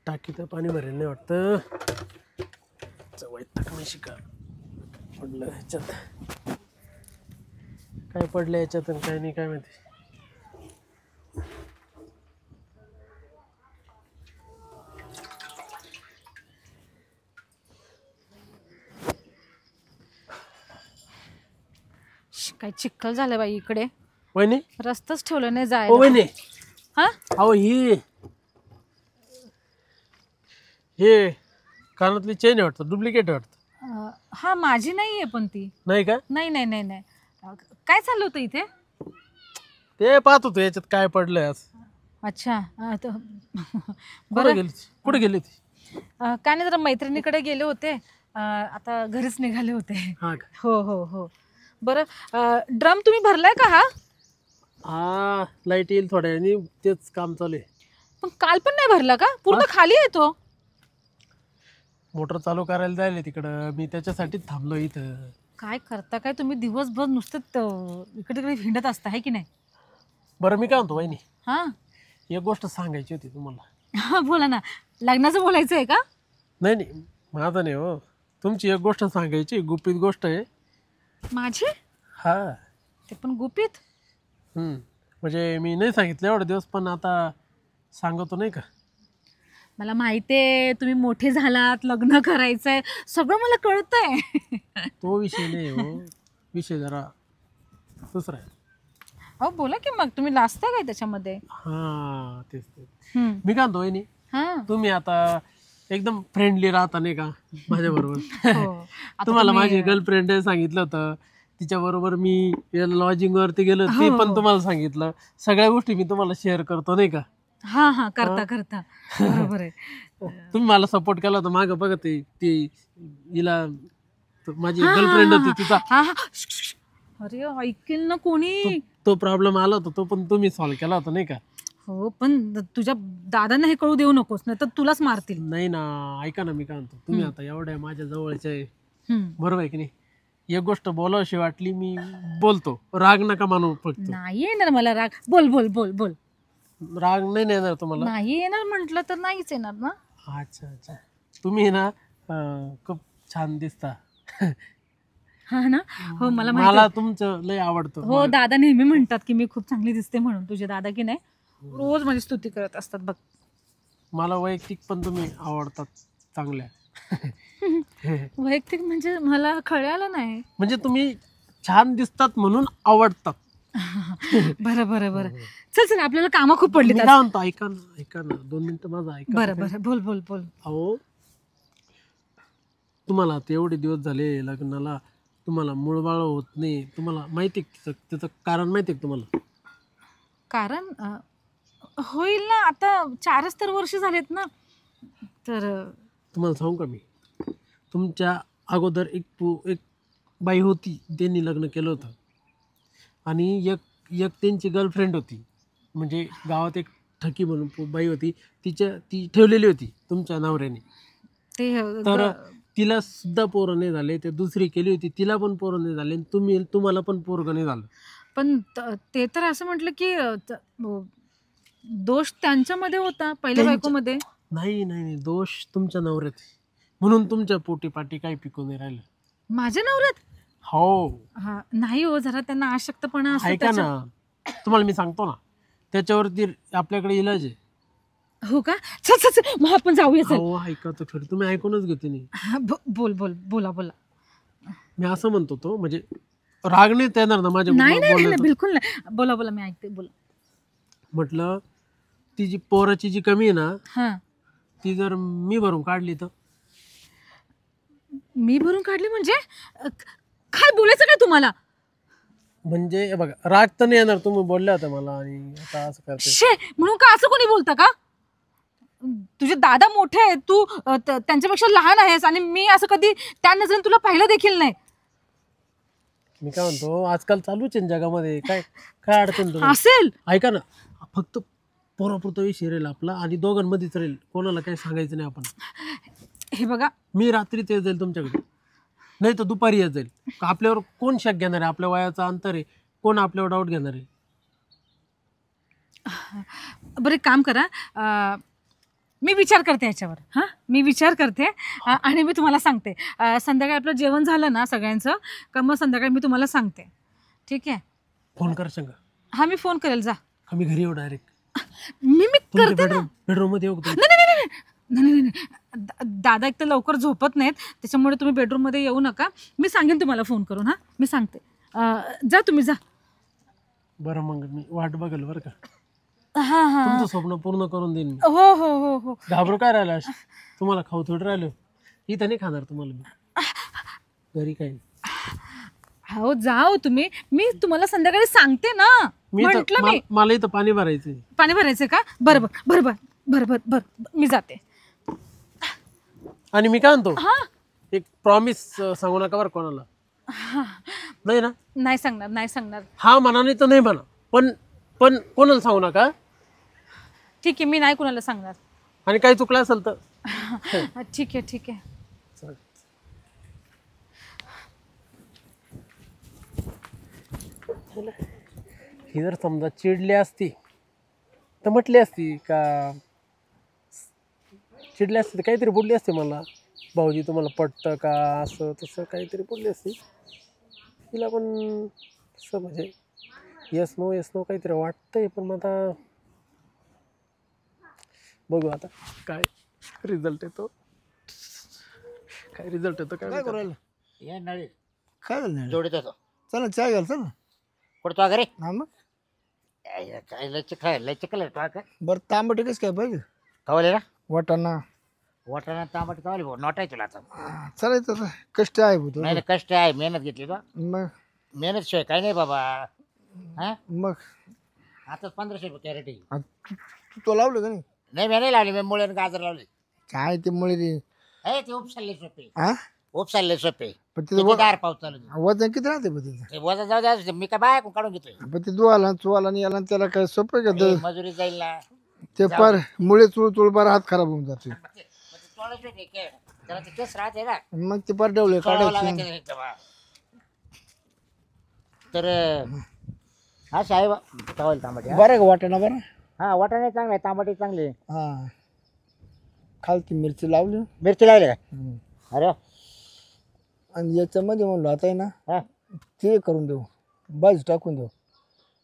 टाकीत पाणी भरेल नाही वाटतं. वैताग नाही शिका पडलं ह्याच्यात. काय पडलं याच्यात आणि काय नाही काय माहिती. काय चिखल झालं बाई इकडे. वहिनी रस्ताच ठेवलं नाही ओ जायला. वहिनी हा अहो हे कानातली चेन आहे वाटतं, डुप्लिकेट आहे वाटतं. हा माझी नाहीये पण ती. नाही का? नाही नाही नाही नाही. काय चाललं होतं इथे? ते पाहत होतो याच्यात काय पडलंय आज. अच्छा बरं. कुठे गेली ती? काय नाही जरा मैत्रिणीकडे गेले होते. आता घरीच निघाले होते. हा का? हो हो हो. बरं ड्रम तुम्ही भरलाय का? हा लाईट येईल थोड्या वेळाने, तेच काम चालू आहे. पण काल पण नाही भरला का? पूर्ण खाली येतो. मोटर चालू करायला जायला तिकडं, मी त्याच्यासाठीच थांबलो इथं. काय करता काय तुम्ही दिवसभर नुसतं इकडे तिकडे हिंडत असता आहे की नाही? बरं मी काय म्हणतो वहिनी, हा एक गोष्ट सांगायची होती तुम्हाला. हा बोला ना. लग्नाचं बोलायचं आहे का? नाही नाही माझं नाही हो, तुमची एक गोष्ट सांगायची, गुपित गोष्ट आहे. माझी? हा ते पण गुपित? म्हणजे मी नाही सांगितलं एवढे दिवस, पण आता सांगतो नाही का. मला माहितीये तुम्ही मोठे झालात, लग्न करायचंय, सगळं मला कळतंय. तो विषय नाही हो, विषय जरा दुसरा आहे. अहो बोला की मग, तुम्ही लाजता काय त्याच्यामध्ये? हा तेच मी काय म्हणतो वहिनी, हा तुम्ही आता एकदम फ्रेंडली राहता नाही का माझ्या बरोबर. हो. आता तुम्हाला तुम्ही- माझी गर्लफ्रेंड सांगितलं होतं, तिच्या बरोबर मी लॉजिंग वरती गेलो ते हो. पण तुम्हाला सांगितलं. सगळ्या गोष्टी मी तुम्हाला शेअर करतो नाही का. हा हा करता करता बरोबर आहे. तुम्ही मला सपोर्ट केला होता मागं बघा, ती हिला माझी हा, गर्लफ्रेंड हा, होती तिचा हा हा. अरे ऐकेल ना कोणी. तो प्रॉब्लेम आला होता, तो पण तुम्ही सॉल्व्ह केला होता नाही का. हो पण तुझ्या दादांना हे कळू देऊ नकोस, नाही तर तुलाच मारतील. नाही ना, ऐका ना मी काय म्हणतो, तुम्ही आता एवढ्या माझ्या जवळच्या आहे, हम्म. बरोबर आहे की नाही. एक गोष्ट बोलावशी वाटली मी बोलतो, राग नका मानू फक्त. नाही येणार मला राग. बोल बोल बोल बोल. राग नाही येणार तुम्हाला? नाही येणार म्हंटल तर नाहीच येणार ना. अच्छा अच्छा. तुम्ही ना खूप छान दिसता. हा ना. हो मला मला माहिती. तुमचं लय आवडतं. हो दादा नेहमी म्हणतात की मी खूप चांगली दिसते म्हणून. तुझे दादा की नाही रोज माझी स्तुती करत असतात बघ. मला वैयक्तिक पण तुम्ही आवडतात चांगल्या. वैयक्तिक म्हणजे मला कळालं नाही. म्हणजे तुम्ही छान दिसतात म्हणून आवडतात. बरं बरं बरं. चल चल आपल्याला कामं खूप पडली. मी काय म्हणतो, ऐका ना ऐका ना 2 मिनिटं माझं ऐका. बरं बरं बोल बोल बोल. अहो तुम्हाला आता एवढे दिवस झाले लग्नाला, तुम्हाला मूळबाळ होत नाही. तुम्हाला माहिती आहे त्याचं कारण माहिती आहे तुम्हाला? कारण होईल ना, आता 4च तर वर्ष झालेत ना. तर तुम्हाला सांगू का मी, तुमच्या अगोदर एक बाई होती, त्यांनी लग्न केलं होतं. आणि एक त्यांची गर्लफ्रेंड होती, म्हणजे गावात एक ठकी म्हणून बाई होती, ती ठेवलेली होती तुमच्या नवऱ्याने. ते तर तिला सुद्धा पोरं नाही झाले. ते दुसरी केली होती, तिला पण पोरं नाही झाले. तुम्हाला पण पोरगं नाही झालं. पण ते तर असं म्हटलं की दोष त्यांच्यामध्ये होता पहिल्या बायकोमध्ये. नाही नाही नाही, दोष तुमच्या नवऱ्यात आहे. म्हणून तुमच्या पोटी पाटी काही पिकून नाही राहिलं. माझ्या नवऱ्यात? हो. हा नाही हो, जरा त्यांना अशक्तपणा असतो. ऐका ना, तुम्हाला मी सांगतो ना, त्याच्यावरती आपल्याकडे इलाज आहे. हो का? चल चल चल मग आपण जाऊया. चल. हो ऐका तर खरं, तुम्ही ऐकूनच घेते नाही. बोल बोल बोला बोला. मी असं म्हणतो, तो म्हणजे राग नाही येणार ना माझ्या? नाही नाही नाही बिलकुल नाही. बोला बोला मी ऐकते. बोला. म्हटलं ती जी पोराची जी कमी आहे ना, हा ती जर मी भरून काढली तर? मी भरून काढली म्हणजे काय बोलायचं काय तुम्हाला? म्हणजे बघा, राग तर नाही येणार, तुम्ही बोलल्या होत्या मला आणि आता असं करते. शे म्हणून का असं कोणी बोलतं का? तुझे दादा मोठे आहेत, तू त्यांच्यापेक्षा लहान आहेस आणि मी असं कधी त्या नजरेने तुला पाहिलं देखील नाही. मी काय म्हणतो, आजकाल चालूच आहे जगामध्ये, काय काय अडचण तुम्ही? असेल. ऐका ना, फक्त पोरापुरता विषय राहील आपला आणि दोघांमध्येच राहील, कोणाला काही सांगायचं नाही आपण. हे बघा, मी रात्रीच येत जाईल तुमच्याकडे, नाही तर दुपारी येत जाईल. आपल्यावर कोण शक घेणार आहे? आपल्या वयाचा अंतर आहे, कोण आपल्यावर डाऊट घेणार आहे? बरं एक काम करा, मी विचार करते याच्यावर. हां, मी विचार करते आणि मी तुम्हाला सांगते. संध्याकाळी आपलं जेवण झालं ना सगळ्यांचं का मग संध्याकाळी मी तुम्हाला सांगते. ठीक आहे? फोन कर सांगा. हां, मी फोन करेल. जा. आम्ही घरी येऊ डायरेक्ट. मी करते ना. बेडरूम मध्ये येऊ. नाही नाही नाही नाही नाही नाही. दादा एक तर लवकर झोपत नाहीत, त्याच्यामुळे तुम्ही बेडरूममध्ये येऊ नका. मी सांगेन तुम्हाला फोन करून. हां, मी सांगते. जा तुम्ही जा. बरं मग मी वाट बघेल बरं का. हां हां. तुमचं स्वप्न पूर्ण करून देईन मी. हो हो हो हो. घाबरू काय राहिलं? तुम्हाला खाऊ थोडं राहिलं. इथं नाही खाणार तुम्हाला मी. घरी काय हो जाओ तुम्ही. मी तुम्हाला संध्याकाळी सांगते ना. म्हटलं मी. मला इथं पाणी भरायचंय. पाणी भरायचं का? बरं बरं बरं बरं बरं बरं मी जाते. आणि मी काय म्हणतो, हां एक प्रॉमिस सांगू नका बरं कोणाला. नाही ना? नाही सांगणार, नाही सांगणार. हा म्हणा नाही तर नाही म्हणा, पण पण कोणाला सांगू नका. ठीक आहे, मी नाही कुणाला सांगणार. आणि काही चुकलं असेल तर. ठीक आहे ठीक आहे. ही जर समजा चिडली असती तर म्हटली असती का, चिडली असती तर काहीतरी बोलली असते मला, भाऊजी तुम्हाला पटतं का, असं तसं काहीतरी बोलली असती. तिला पण असं म्हणजे येस नो काहीतरी वाटतंय, पण मग आता बघू आता काय रिझल्ट येतो. काय रिझल्ट येतो काय करायला ये नळी काय झालं जोडीत होतो. चला चहा घ्याल चल ना. कुठं तो घरी हा मग काय लय चिकल तो का बरं तांबट कसं काय पाहिजे कवले ना वाटाणा वाटाणा तांबट कवले भाऊ नोट आहे तुला आता. चालायचं आता कष्ट आहे भाऊ नाही कष्ट आहे, मेहनत घेतली तो. मग मेहनत शिवाय काय नाही बाबा. हा मग आता 1500 रुपये कॅरेट आहे. तो लावलं का नाही नाही मी नाही लावली, मी मुळे गाजर लावले. काय ते मुळे रे हे ते उपसाले सोपे, हा उपसाले सोपे. पण किती तिथं दार पाऊस चालू आहे. वजन किती राहते पण तिथं ते वजन जाऊ द्या, मी काय बाय काढून घेतोय. पण ते दुवाला चुवाला आणि याला आणि त्याला काय सोपं का ते मजुरी जाईल ना. ते पार मुळे चुळ बार हात खराब होऊन जाते. त्याला ते केस राहते ना, मग ते पार डवले सोडावं काढायचे लागायचं तेव्हा. तर हा साहेब चावल तांबटे. बरं आहे का वाटाणा बरं हा वाटाणे चांगले आहे, तांबटे चांगले. हा खालती मिरची लावली मिरची लावली का? अरे आणि याच्यामध्ये म्हणलो आता आहे ना हा ते करून देऊ भाजी टाकून देऊ.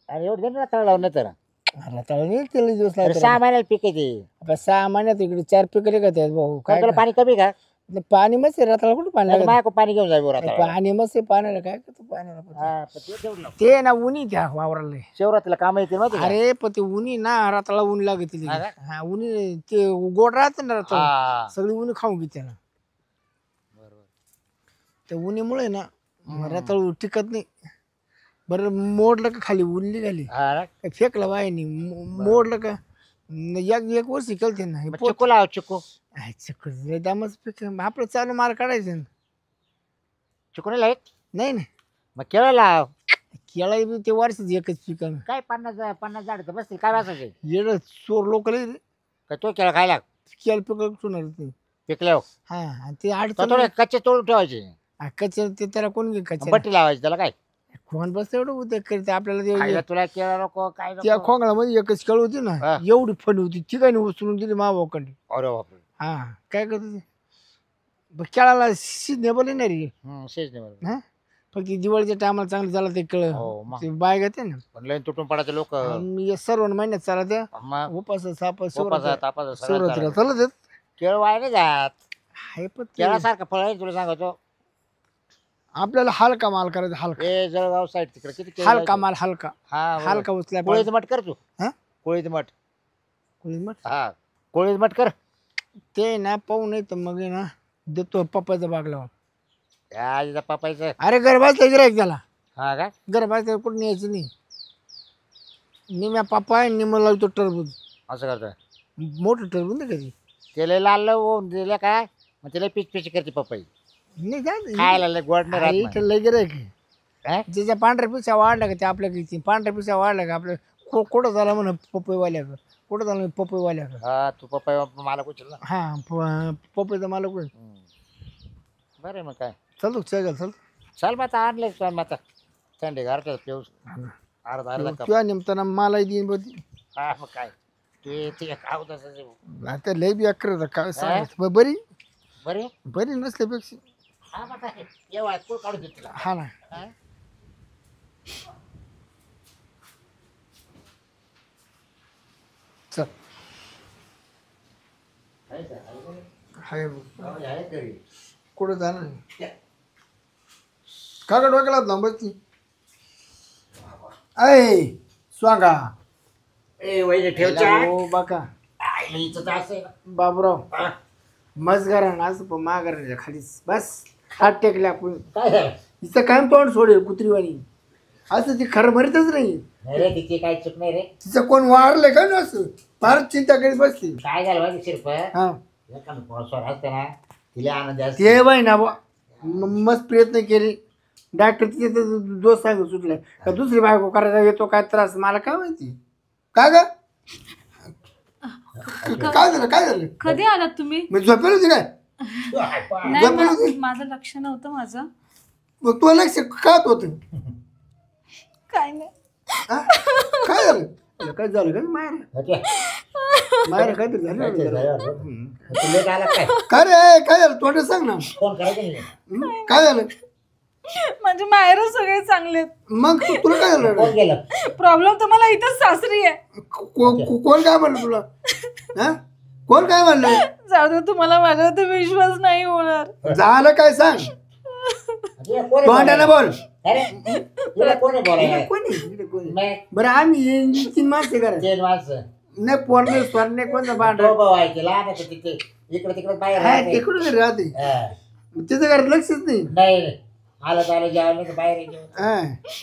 अरे एवढं ना तळ लावून तर रताळा नाही त्याला दिवस लागतात. 6 महिन्याला पीक येते. आता 6 महिन्यात इकडे 4 पिकले का त्यात भाऊ काय काय तुला पाणी कमी का? ते पाणी मस्त आहे रताळा कुठं पाणी लागत माझ्या पाणी घेऊन जाईल आता. पाणी मस्त आहे पाण्याला काय करतो पाण्याला पण. हा पण ते तेवढं लाव. ते ना उन्ही त्या वावराला शिवरात्रीला काम येते माहिती का? अरे पण ते उन्ही ना रताळा ऊन लागत हा का? हा उन्ही ते गोड राहते ना रताळा हा सगळी उन्ही खाऊन घेते ना. बरोबर. त्या उन्हीमुळे ना रताळू टिकत नाही. बरं मोडलं का खाली उनली खाली हा ना? काय फेकलं बायनी मोडलं का एक वर्ष केलते ना हे मग चिकू लाव चिकू. दामच पीक आपलं चालू मार काढायचं ना. चिकू नाही लावत? नाही ना मग केळं लाव. केळा बी ते वर्षाच एकच पीक आहे. काय 50 झाड तर बसतील काय वाचायचे. येड चोर लोक लय काय तो केळं खायला केळ पिकं सुणार ते पिकल्यावर हा आणि ते तो अडचण थोडे कच्चे तोडून ठेवायचे, कच्च्या ते त्याला कोण घे कच्च्या बट्टी लावायची त्याला. काय कोण बस एवढं उद्या करते आपल्याला खायला ते तुला केळं नको काय त्या नको. खोंगळामध्ये एकच केळ होती ना हा. एवढी फणी होती ती काही उचलून दिली मावाकडे. अरे बापरे. हा काय करतो ते केळाला सिजनेबल येणार रे शेज नाही बरोबर. हा फक्त दिवाळीच्या टायमाला चांगलं झालं ते केळ हो मग ते बाय घेते ना. पण लईन तुटून पडायचे लोक. सर्व महिन्यात चालत त्या मग उपास साप उपासात, तापासात सगळं शिवरात्रीला चालतं. चालत आहेत. केळ वाया नाही जात. हाय पण ते केळासारखं फळ आहे तुला सांगतो. आपल्याला हलका माल करायचा हलका हे जळगाव साईड तिकडे किती केळं हलका लावतो. माल हलका हा हलका उचला कोळीच मठ कर तू. हा? कोळीच मठ. मग हा कोळीच मठ कर. ते ना पाहू नाही तर मग आहे ना देतो पप्पाचा बाग लावा. या आजीचा पापायचं. अरे गरबाचं गिरायक त्याला हा का? गरबाचं कुठं न्यायचं नाही. निम्या पप्पा आहे निम लावतो टरबूज असं करतोय. मोठं टरबूज नाही कधी त्याला लाल होऊन दिलं काय मग त्याला पिच पिच करते पपई. नाही जात खायला लय गोड नाही राहत इथं लय गिरायक काय? ज्याच्या पांढऱ्या पिशा वाढल्या का ते आपल्या किती पांढऱ्या पिशा वाढल्या का आपल्या कुठं झाला म्हणा पपईवाल्या का कुठं झालं पपईवाल्या का. हा तू पपई मला उचल ना. हा पपईचा मला कोण बरं आहे मग काय. चल चल चल चल मग आता आणले चल मग आता थंडी गारठ्यात पिऊस अर्धा अर्धा कप. तुझ्या निमताना मलाही देईन बघ. हा मग काय ते खाऊ तसं आता लय बी अकरा होता काय सांगायचं बरी बरे बरी नसल्यापेक्षा हा मग काय येवा कोण काढून देत तुला हा ना हा? चल आहे का? हाय मग. आहे, आहे घरी. कुठं जाणार नाही. का का डोक्याला लांबच ऐ स्वांगा ए वैद्य ठेवच्या हो बाका आईला हिचं तर असं आहे ना. बाबराव हा, मस्त घरा ना असं पण माघाराच्या खालीच बस हात टेकले आपण काय झालं तिचं काय तोंड सोडेल कुत्रीवाणी असं ती खरं भरतच नाही नाही रे तिची काही चूक नाही रे तिचं कोण वारलंय का ना असं फारच चिंता करीत बसली काय झालं माहिती शिरप हा स्वर असते ना तिला आनंद असते ते बाई ना बुवा, मस्त प्रयत्न केले डॉक्टर तिथे दोष सांगू सुटले का दुसरी बायको करायचा येतो काय त्रास मला काय माहिती काय ग काय झालं काय झालं कधी आलात तुम्ही? मी झोपेल होती काय नाही झोपेल होती माझं लक्ष नव्हतं माझं. मग तुला लक्ष काय होत काय नाही. काय झालं अरे काय झालं का मायर मायर काय तरी झालं लेट आला काय काय रे काय झालं तोंड सांग ना फोन करायचं नाही काय झालं म्हणजे माहेर सगळे चांगले. मग तुला काय झालं कोण गेलं प्रॉब्लेम तर मला इथंच सासरी आहे. कोण काय म्हणलं तुला हा कोण काय म्हणलं जाऊ दे, तुम्हाला माझ्यावरती विश्वास नाही होणार. झालं काय सांग तोंडाने बोल अरे तुला कोण आहे बोलायला कोणी इकडे कोणी नाही बरं आम्ही तीन माणसं करा ते माणसं नाही पोरणे स्वरणे कोणतं भांड तो भाऊ आहे ते लहान आहे तिथे इकडे तिकडे बाहेर राहते. तिकडून घरी राहते हा. तिचं घरात लक्षच नाही नाही आलं तर आलं जेवण नाही तर बाहेर आहे जेवण. हा.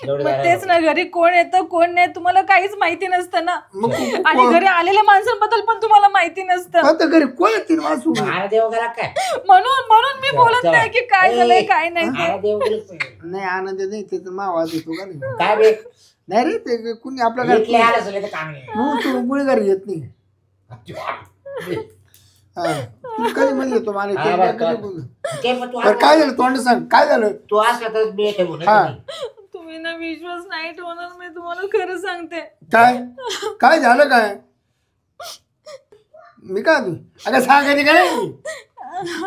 एवढं मग झालं. तेच ना, घरी कोण येतं कोण नाही तुम्हाला काहीच माहिती नसतं ना. मग आणि घरी आलेल्या माणसांबद्दल पण तुम्हाला माहिती नसतं. आता घरी कोण आहे तीन माणसं मग आला देव गेला काय म्हणून म्हणून मी बोलत नाही की काय झालंय काय नाही ते. आला देव गेलं नाही आनंद नाही त्याचा मावाज येतो का नाही काय बे नाही रे ते कुणी आपल्या इथले घरात आलं सगळं तर काम नाही कुणी घरी येत नाही हा. तू कधी म्हणजे येतो मला हा, बरं, कधी बोलू. ते मग तू बरं, काय झालं तोंड सांग काय झालं तू असला तर मी ठेवू हा. तुम्ही ना विश्वास नाही ठेवणार, मी तुम्हाला खरं सांगते. काय काय झालं काय मी काय तू अगं सांगायची काय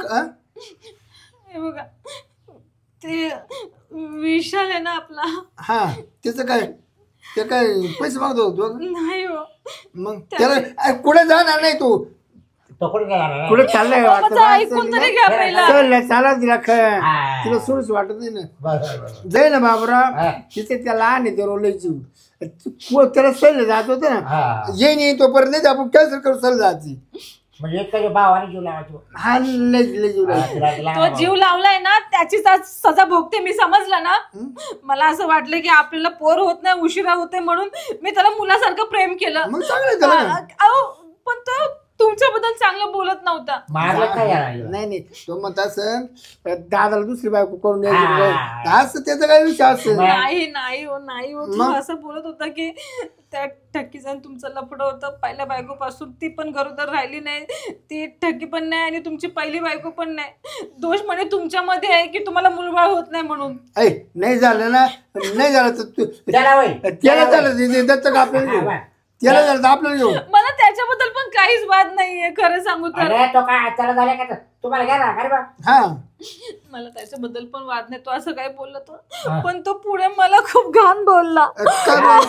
हा? हे बघा, ते विशाल आहे ना आपला, हा त्याचं काय ते काय पैसे मागतो तू नाही हो, मग त्याला कुठे जाणार नाही तू तो कुठे गेला रे? कुठे चाललंय माझं ऐकून तरी घ्या पहिला. चल चाला तिला हा. तिला सोडूच वाटत नाही ना बरं, बरं, बरं. जाई ना बाबराव हा. तिथे त्या लहान आहे ते रोलायची त्याला सल्ले जात होते ना हा. येईन येईन तोपर्यंत नाही आपण कॅन्सल करू सल्ले जायची म्हणजे एक काही भावाने जीव लावायचो हा लय जीव लागला. तो जीव लावलाय ना त्याचीच आज सजा भोगते मी, समजलं ना. मला असं वाटलं की आपल्याला पोर होत नाही, उशिरा होते, म्हणून मी त्याला मुलासारखं प्रेम केलं. मग चांगलं आहे त्याला ना. अहो, पण तो तुमच्याबद्दल चांगलं बोलत नव्हता. मारलं काय याला? नाही नाही तो म्हणत असं दादाला दुसरी बायको करून हा. द्यायची असं त्याचा काय विषय असेल नाही नाही हो, नाही हो, तू मग? असं बोलत होता की त्या ठक्कीचं तुमचं लफडं होतं पहिल्या बायकोपासून. ती पण गरोदर राहिली नाही, ती ठक्की पण नाही आणि तुमची पहिली बायको पण नाही. दोष म्हणे तुमच्यामध्ये आहे की तुम्हाला मुलबाळ होत नाही म्हणून. ऐ नाही झालं ना नाही झालं तर तू त्याला वय त्याला झालं दत्तक आपल्याला घेऊ. त्याला झालं तर आपल्याला घेऊ मला त्याच्याबद्दल पण काहीच वाद नाहीये, खरं सांगू तर. अरे तो काय त्याला झालं का तुम्हाला घ्या ना अरे बा हा मला त्याच्याबद्दल पण वाद नाही, तो असं काय बोलला तो. हा. पण तो पुढे मला खूप घाण बोलला. काय बोल?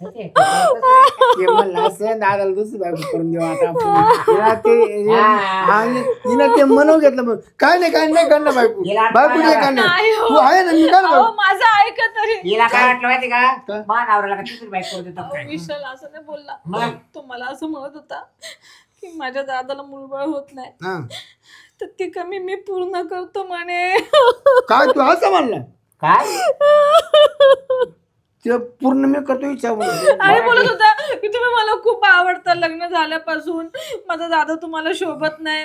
ते म्हणलं असं दादाला दुसरी बायको करून देऊ आता आपण. हिला हिनं ते म्हणून घेतलं मग काय नाही करणार बायको बायको नाही करणार नाही हो. तू आहे ना मी काय अहो, माझं ऐका तरी. हिला काय वाटलं माहिती का मा नवऱ्याला का तिसरी बाईक करू देतो काय विशाल असं नाही बोलला. मग? तो मला असं म्हणत होता की माझ्या दादाला मुलबाळ होत नाही, हा. तर ती कमी मी पूर्ण करतो म्हणे. काय तू असं म्हणलं काय ते पूर्ण मी करतो इच्छा आणि बोलत होता की तुम्ही मला खूप आवडता, लग्न झाल्यापासून माझा दादा तुम्हाला शोभत नाही,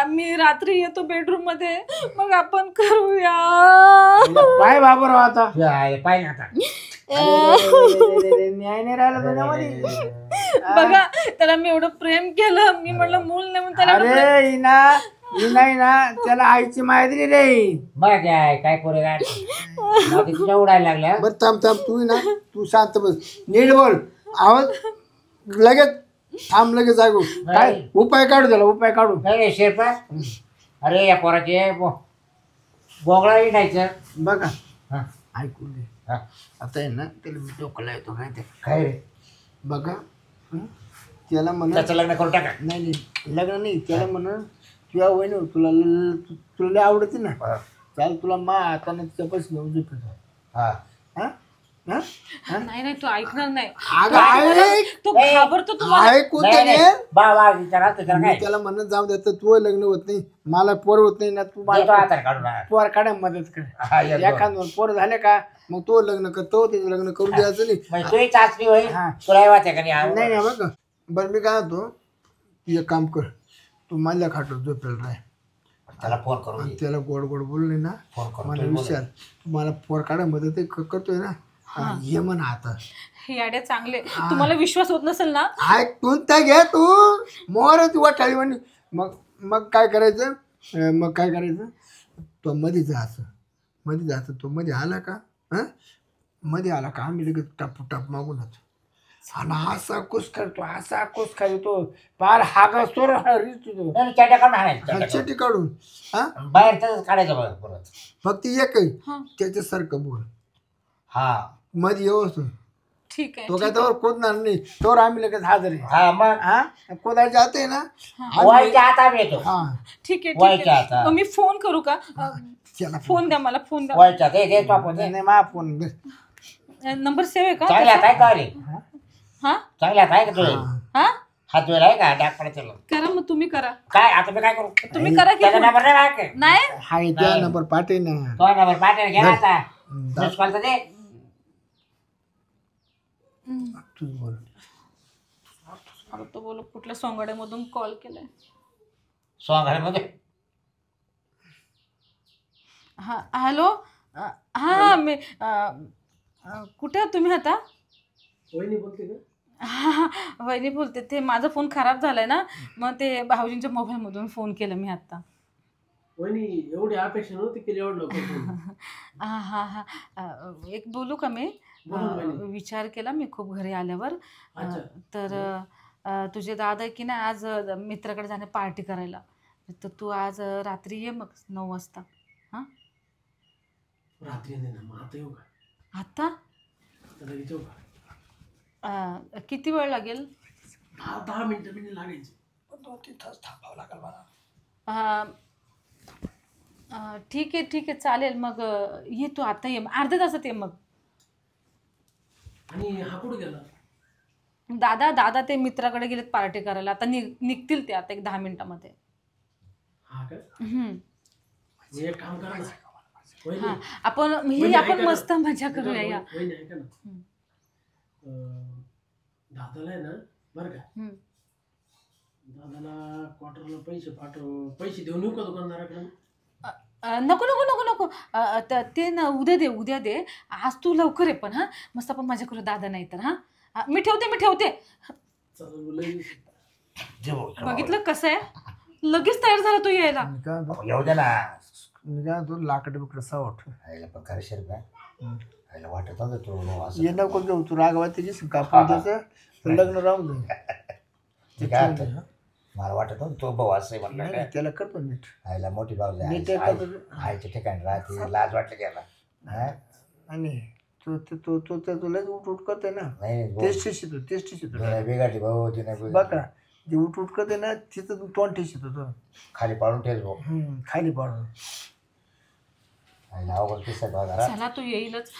मी रात्री येतो बेडरूम मध्ये, मग आपण करूया. काय बाबराव आता पाहिजे आता न्याय नाही राहिला तुझ्यामध्ये बघा, त्याला मी एवढं प्रेम केलं, मी म्हणलं मूल नाही म्हणून त्याला एवढं प्रेम- अरे ही नाही ना त्याला आईची माहिती रे बघ काय पोरे काय तुझ्या उडायला लागल्या बर थांब तू ना तू शांत बस नीट बोल आवाज लगेच थांब लगेच जागो काय नाही. उपाय काढू त्याला उपाय काढू नाही शेरपा अरे या पोराचे बोगळा इडायचं बघा हा ऐकून घे हा. आता आहे ना त्याला मी डोकं येतो काय ते काय रे बघा हं? त्याला म्हणा त्याचं लग्न करून टाका नाही नाही लग्न नाही त्याला म्हणा तुझ्या वहिनी तुला तुला लय आवडते ना हा. चाल तुला मा हाताने तिच्या पैसे घेऊन झोपतो हा हा हा नाही नाही तो ऐकणार नाही अगं ऐक तो घाबरतो तुम्हाला. ऐकून नाही, त्याने नाही. बा विचारा त्याच्याला मी काय त्याला म्हणत जाऊ देत तू लग्न होत नाही मला पोर होत नाही ना तू देतो मला हाताने काढून हा. पोर काढा मदत कर हा, येतो. एखाद पोर झाले का मग तो लग्न करतो त्याचं लग्न करून द्यायचं नाही म्हणजे तुही चाचणी होईल हा. तुला वाटते का नाही नाही नाही बघ बरं मी काय होतो तू एक काम कर तू माझ्या खाटो झोपेल राय त्याला फोन करू आणि त्याला गोड गोड बोलले ना फोन करू मला विचार मला पोर काढा मदत करतोय ना ये म्हणा आता हे आडे चांगले तुम्हाला विश्वास होत नसेल ना ऐकून तर घे तू मोर तू वाटाळी म्हणे मग मग काय करायचं मग काय करायचं तो मध्ये जायचं मध्ये जायचं तो मध्ये आला का हां मध्ये आला का आम्ही लगेच टाप टाप मागून येतो आणि असा कुस करतो असा कुस करतो पार हागा सोर रिचतो चड्या काढून आणायचं चिठी काढून हा बाहेर तसंच काढायचं बघ परत फक्त एक आहे हा. त्याच्यासारखं बोल हा मध्ये व्यवस्थित ठीक आहे तो काय त्यावर खोदणार नाही तोवर आम्ही लगेच हजर आहे हा मग हा खोदायला जाते ना वाईच्या हातात येतो हा ठीक आहे ठीक व्हायच्या आहे आता. मग मी फोन करू का चला फोन द्या मला फोन द्या वाईच्या ते देतो आपण नाही नाही मा फोन नंबर सेव्ह आहे का चांगल्या हात आहे का रे हा चांगल्या हात आहे का तुझे हा हात वेळ आहे का डाक पडत त्याला करा मग तुम्ही करा काय आता मी काय करू तुम्ही करा की त्याचा फोन. नंबर नाही माग नाही हाय त्या नंबर पाठे ना तो नंबर पाठवून घ्या ना आता मिस कॉल तर दे तूच बोल आता तो बोल कुठल्या सोंगाड्यामधून कॉल केलाय सोंगाड्यामध्ये हा हॅलो हा मी कुठे आहात तुम्ही आता वहिनी बोलते का हा वहिनी बोलते ते माझा फोन खराब झालाय ना मग ते भाऊजींच्या मोबाईलमधून फोन केला मी आता वहिनी एवढी अपेक्षा नव्हती केली एवढं लवकर फोन. हा हा हा एक बोलू का मी बोला ना वहिनी. विचार केला मी खूप घरी आल्यावर अच्छा. तर तुझे दादा आहे की नाही आज मित्राकडे जाणे पार्टी करायला तर तू आज रात्री ये मग 9 वाजता हां रात्री नाही ना मग आता येऊ का आता आता लगेच येऊ का किती वेळ लागेल 10 मिनिटं मी लागायची 2-3 तास थांबावं लागेल मला ठीक आहे चालेल मग ये तू आता ये अर्ध्या तासात ये मग आणि हा कुठं गेला दादा ते मित्राकडे गेलेत पार्टी करायला आता निघतील ते आता एक 10 मिनिटामध्ये हा का हम्म. मी एक काम करा ना वहिनी, हा आपण वहिनी, आपण ऐका ना. मस्त मजा करूया या वहिनी ऐका ना हम्म. दादाला आहे ना बरं का हम्म. दादाला क्वार्टरला पैसे देऊन येऊ का दुकानदाराकडे नको नको नको नको ते ना उद्या दे आज तू लवकर आहे पण हा मस्त आपण मजा करू दादा नाही तर हा मी ठेवते चला लगेच. बघितलं कसं आहे लगेच तयार झाला तो यायला मी काय म्हणतो येऊ दे ना मी काय म्हणतो लाकडं बिकडं सावट आईला पण खरं शेर काय आईला वाटत होतं तू असं ये नको घेऊ तू रागवा त्याची कापून द्यायचं तर लग्न राहून दे ते काय होतं? मला वाटत होतं तो भाऊ असं म्हटलं नाही, काय नाही, त्याला करतो नीट आईला मोठी भाऊ नीट आहे का? आईच्या ठिकाणी राहते लाज वाटलं गेला आणि तो तो तो तो तो तुला उठ उठ करते ना नाही तेच ठेशितो तेच ठेशितो बिघडली भाऊ तिने बघा जे उठ उठ करते ना तिथं तू तोंड ठेशितो तो खाली पाडून ठेव भाऊ खाली पाडून आईला अवघड किस्सा भाऊ जरा चला तो येईलच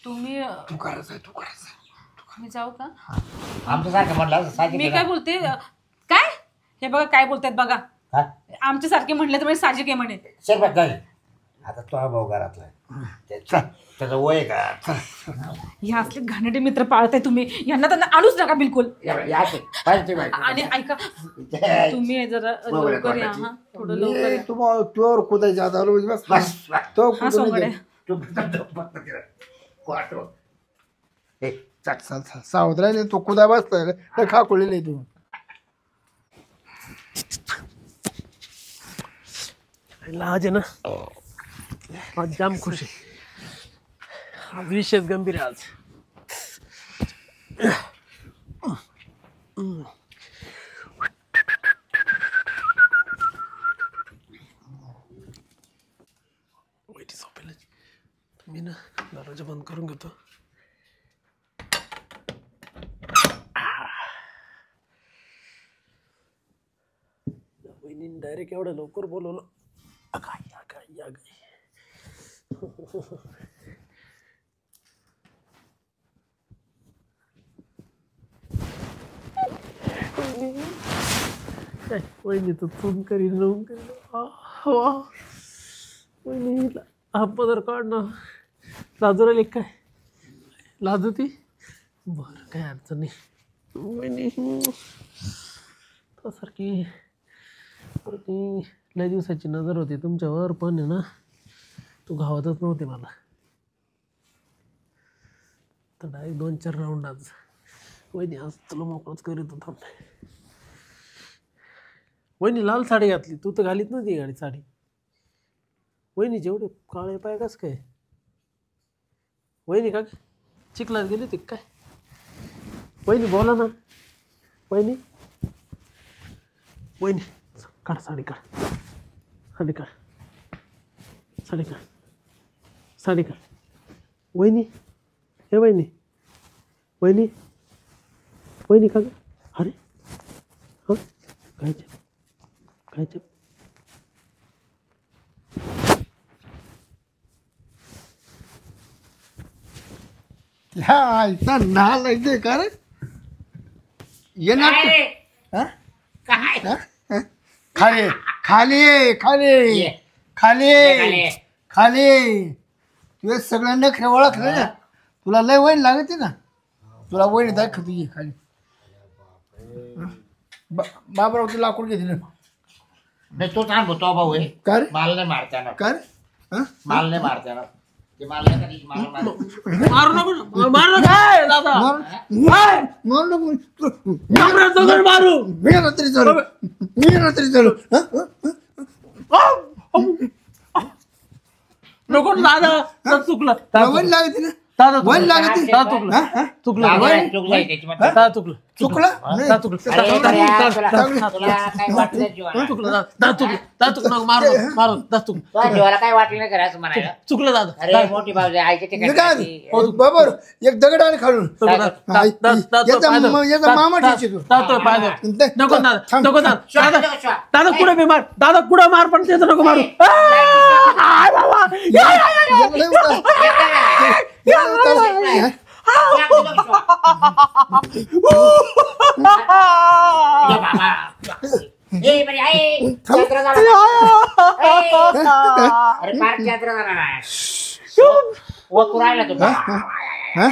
तुम्ही तू करायचं मी जाऊ का आमच्यासारखं म्हटलं असं मी साहजिक काय बोलते काय हे बघा काय बोलतायत बघा हा आमच्यासारखे म्हणले तर म्हणजे साजिक आहे म्हणे शेरपत जाईल आता तो हा भाऊ घरातला त्याचं वय आहे का ह्या असले घाणेरडे मित्र पाळताय तुम्ही यांना त्यांना आणूच नका बिलकुल आणि ऐका तुम्ही जरा लवकर या हा थोडं लवकर या. तुझ्यावर कुदायच्या आता आलो बस तो हा कुदून सोंगडे सावध राहिले तो कुदा बसलाय खा कोळी नाही तू आज आहे ना आज जाम खुश आहे आज विषय गंभीर आहे आज वहिनी डायरेक्ट एवढं लवकर बोलवलं. अगाई अगाई अगाई. वहिनी तर फोन करीन लावून करीन. वहिनी हा पदर काढ ना. लाजू राहिली काय? लाजू ती? बरं काय अडचण नाही. वहिनी सारखी लय दिवसाची नजर होती तुमच्यावर, पण आहे ना तू गावातच नव्हते मला. तर डायरेक्ट 2-4 राऊंड आज. वहिनी आज तुला मोकळच करीत होता. वहिनी लाल साडी घातली, तू तर घालीत नव्हती गाडी साडी. वहिनी जेवढे काळे पाय कस काय? वहिनी का चिखलात गेली होती काय? वहिनी बोला ना. वहिनी वहिनी काढ साडी, काढ साडी, काढ साडी, काढ साडी, काढ. वहिनी हे वहिनी, वहिनी वहिनी का? अरे हां काय काय ह्या इथं नाल आहे का रे? येणार हा? हा? हा? खाली खाली खाली खाली खाली. तुझे सगळं नखरे ओळखलं ना. तुला लय वैन लागते ना. तुला वैन दाखवते ये खाली. बाबराव तुला लाकूड घेतलं नाही तो थांब तो भाऊ आहे. का रे? माल नाही मारताना, का रे? हा? माल नाही मारताना. ते माल नाही कधी माल मारू नको, मारू काय दादा? मारू नको. मारू मी रात्री चालू, मी रात्री चालू. नको दादा, चुकलं वैन लागते ना. दादा, वैन लागते. दादा चुकलं, हा? चुकलं चूक झाली त्याची मध्ये. दादा चुकलं, चुकलं दादा चुकलं, अरे बऱ्या, दादा तुला काय वाटलं जीवाला? चुकलं, दादा चुकलं, दादा चुकलं, मारू मारू, दादा चुकलं, तुला जीवाला काय वाटलं नाही करायचं म्हणायला? चुकलं दादा. अरे मोठी बाजू आईच्या मी ठिकाणी काय राहते. बरोबर एक दगड आणि खालून चुकलं, याचा मामा ठेची तू. नको दादा, थांब. नको दादा, श्वास दादा घे, श्वास. दादा कुठे बी मार, दादा कुठे मार, पण त्याचं नको मारू. आय बाबा, या, या, या, या. लय उतार. लय उतार. ए बरी आई चंद्र झाला. अरे पार चंद्र झाला. व कुरायला तू हा?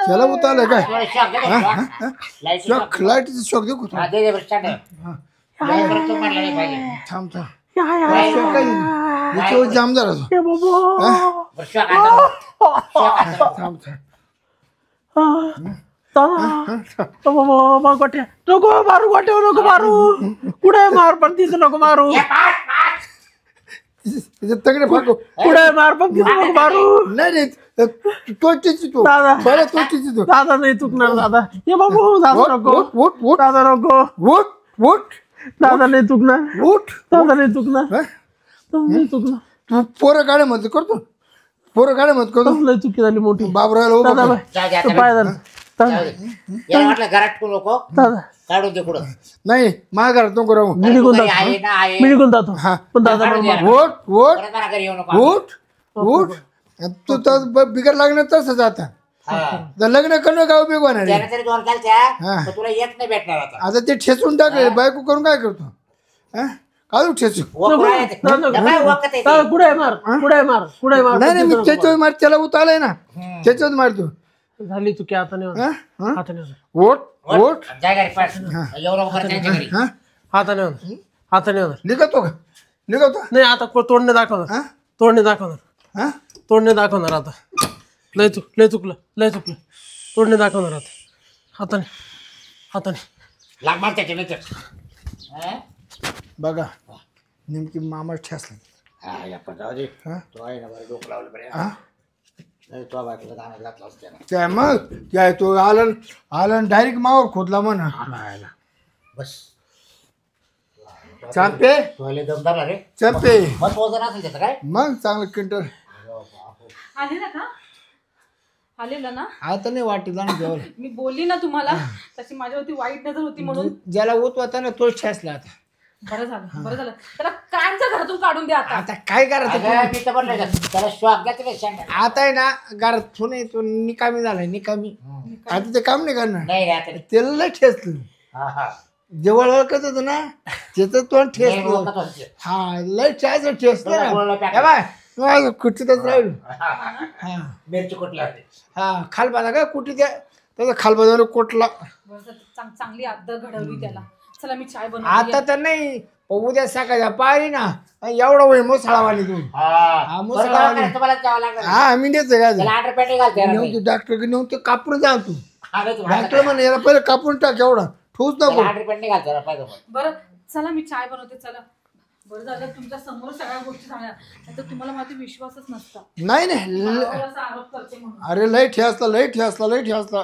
त्याला उतारलं काय? थोडं शॉक दे ना, शॉक. लाईट शॉक, लाईटीचा शॉक देऊ का? हा, दे दे बरं स्टार्ट. लाईट बरं तू म्हणलं नाही पाहिजे. थांब थांब. या, या, या. शॉक काय? याच्यावर जाम झाला तो. ए बाबा. बरं शॉक आता. शॉक आता. थांब थांब. बाबा गोट्या नको मारू, गोट्या नको मारू. कुठे मार, पण तिचं नको मारू. ए, पाच, पाच. त्याचे तगडे फाकू. कुठे मार, पण तिचं नको मारू. नाही रे तोचीची तू. दादा. बरं तोचीची तू. दादा नाही चुकणार दादा. ये बाबू दादा नको. उठ उठ दादा नको. उठ उठ दादा नाही चुकणार. उठ. दादा नाही चुकणार. हा? दादा नाही चुकणार. तू पोरं गाड्या मध्ये करतो. पोरं गाड्या मध्ये करतो. लय चुकी झाली मोठी. बाबराला उभं दादा कर. बाय जाऊ दे तू आता. पाय धर. दादा जाऊ दे. याला वाटलं घरात ठेवू नको, दादा काढून दे कुठं. नाही माझ्या घरात नको राहू. मी निघून घरी जातो. आहे ना आहे. मी निघून जातो. हा. पण दादा काढून नको दे. मारू. उठ उठ परत मला घरी येऊ नको. उठ उठ. तू तर बिगर लागणार तसंच आता. हा. तर लग्न करणं गाव बिग होणार आहे. त्याने तरी दोन घालत्या हा. पण तुला एक नाही भेटणार आता. आता ते ठेचून टाकले. बायको करून काय करतो? हा? काढू ठेचू. वकरा येते. डबा वकत येते. दादा कुठे मार, कुठे मार, कुठे मार. नाही नाही मी त्याच्यावर मार. त्याला उतारलाय ना त्याच्यावर मारतो. झाली चुकी आता नाही हा? होणार. हा? हाताने होणार. उठ उठ. जाय घरी पास. एवढं वकर त्यांच्या घरी. हा? हाताने होणार. हाताने होणार. निघतो का? निघतो. नाही आता तोडणे दाखवणार. हा? तोडणे दाखवणार. हा? तोडणे दाखवणार आता. लय चुकलं, लय चुकलं. तोडणे दाखवणार आता. हाताने, हाताने. लाग मार त्याच्या नंतर. बघा नेमकी मामा ठेसला. हा या पण जाऊ दे. हा? तो आहे ना बरं डोकं लावलं बरं. हा? नाही तो बायकोला गाणं घातलं असतं त्यानं. त्या मग त्या तो आला डायरेक्ट मावर खोदला म्हणा. बस चांपे तो दमदार रे. चांपे मग वजन असेल त्याचं काय. मग चांगलं क्विंटल. आलेला का? आलेला ना? आता नाही वाटत ना जेवण. मी बोलली ना तुम्हाला तशी माझ्यावरती वाईट नजर होती म्हणून. ज्याला उत होता ना तोच ठेसला आता. बरं झालं त्याला कायमच्या घरातून काढून द्या आता. आता काय करायचं अगं, मी तर म्हणलं का, त्याला शॉक घ्यायचं नाही शेंडा. आता आहे ना घरात सुने तो निकामी झालाय निकामी. आता ते काम नाही करणार नाही रे, आता नाही. त्याला लय ठेचलं. हा, हा. जवळ ओळखत होतं ना त्याचं तोंड नाही, ठेचलं. ओळखत होते. हा लय ठेचलं ठेचलं तुला बोलायला ना. टाकलं. हे बाय माझं कुठीतच राहिलो. हा मिरची कुठली होती? हा खालबाजा काय कुठे त्याचा खालबाजाला कोटला. बरं झालं, चांगली अद्दल घडवली त्याला. चला मी चाय आता बनवते. तर नाही उद्या सकाळच्या पारी ना एवढा होईल मोसळावाली तू. हा. मग बरं, सगळं बरं, तुम्हालाच जावं लागलं. हा मी देतो का त्याला अंडर पॅन्ट घालते ना मी. नेऊन डॉक्टर नेऊन ते कापून जा तू. अरे, तुम्हाला डॉक्टर म्हणे याला पहिले कापून टाक एवढा ठोस नको. त्याला अंडर पॅन्ट घालते ना पाहिजे मग. बरं चला मी चाय बनवते. चला बरं झालं तुमच्या समोर सगळ्या गोष्टी झाल्या. नाही तर तुम्हाला माझा विश्वासच नसता. नाही नाही भावावर असा आरोप करते म्हणून. अरे लय ठेसला लय ठेसला लय ठेसला.